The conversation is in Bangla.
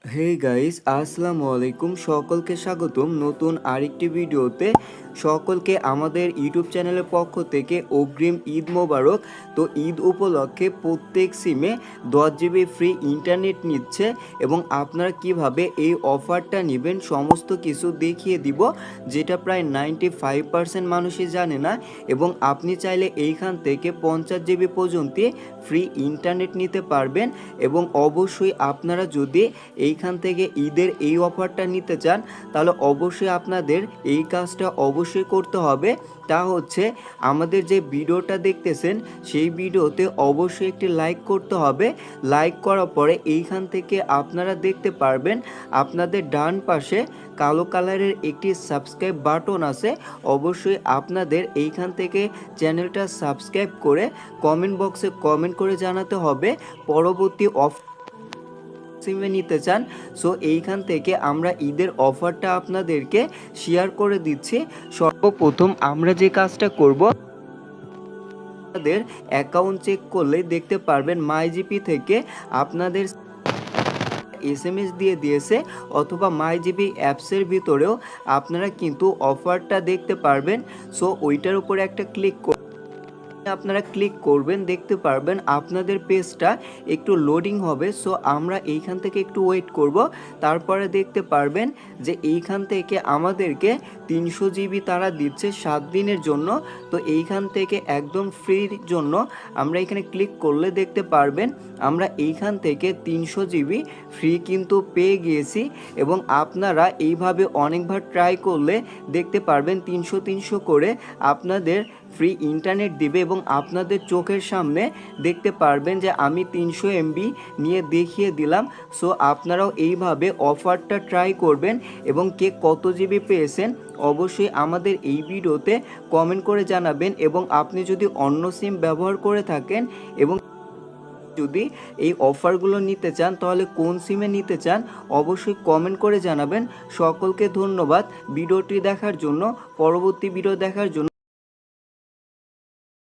হে গাইস, আসসালামু আলাইকুম। সকলকে স্বাগতম নতুন আরেকটি ভিডিওতে। সকলকে আমাদের ইউটিউব চ্যানেলের পক্ষ থেকে অগ্রিম ঈদ মোবারক। তো ঈদ উপলক্ষে প্রত্যেক সিমে 10 GB ফ্রি ইন্টারনেট নিচ্ছে এবং আপনারা কিভাবে এই অফারটা নেবেন সমস্ত কিছু দেখিয়ে দিব, যেটা প্রায় 95% মানুষই জানে না। এবং আপনি চাইলে এইখান থেকে 50 GB পর্যন্ত ফ্রি ইন্টারনেট নিতে পারবেন। এবং অবশ্যই আপনারা যদি এইখান থেকে ঈদের এই অফারটা নিতে চান তাহলে অবশ্যই আপনাদের এই কাজটা অবশ্যই করতে হবে। তা হচ্ছে আমাদের যে ভিডিওটা দেখতেছেন সেই ভিডিওতে অবশ্যই একটি লাইক করতে হবে। লাইক করার পরে এইখান থেকে আপনারা দেখতে পারবেন আপনাদের ডান পাশে কালো কালারের একটি সাবস্ক্রাইব বাটন আছে। অবশ্যই আপনাদের এইখান থেকে চ্যানেলটা সাবস্ক্রাইব করে কমেন্ট বক্সে কমেন্ট করে জানাতে হবে পরবর্তী সিমে নিতে চান। সো এইখান থেকে আমরা ঈদের অফারটা আপনাদেরকে শেয়ার করে দিচ্ছি। সর্বপ্রথম আমরা যে কাজটা করব, আপনাদের অ্যাকাউন্ট চেক করলে দেখতে পারবেন মাইজিপি থেকে আপনাদের SMS দিয়ে দিয়েছে, অথবা মাইজিপি অ্যাপসের ভিতরেও আপনারা কিন্তু অফারটা দেখতে পারবেন। সো ওইটার উপরে একটা আপনারা ক্লিক করবেন, দেখতে পারবেন আপনাদের পেজটা একটু লোডিং হবে। সো আমরা এইখান থেকে একটু ওয়েট করব। তারপরে দেখতে পারবেন যে এইখান থেকে আমাদেরকে 300 GB তারা দিচ্ছে 7 দিনের জন্য। তো এইখান থেকে একদম ফ্রির জন্য আমরা এখানে ক্লিক করলে দেখতে পারবেন আমরা এইখান থেকে 300 GB ফ্রি কিন্তু পেয়ে গিয়েছি। এবং আপনারা এইভাবে অনেকবার ট্রাই করলে দেখতে পারবেন 300 করে আপনাদের ফ্রি ইন্টারনেট দিবে এবং আপনাদের চোখের সামনে দেখতে পারবেন যে আমি 300 MB নিয়ে দেখিয়ে দিলাম। সো আপনারাও এইভাবে অফারটা ট্রাই করবেন এবং কে কত জিবি পেয়েছেন অবশ্যই আমাদের এই ভিডিওতে কমেন্ট করে জানাবেন। এবং আপনি যদি অন্য সিম ব্যবহার করে থাকেন এবং যদি এই অফারগুলো নিতে চান তাহলে কোন সিমে নিতে চান অবশ্যই কমেন্ট করে জানাবেন। সকলকে ধন্যবাদ ভিডিওটি দেখার জন্য। পরবর্তী ভিডিও দেখার জন্য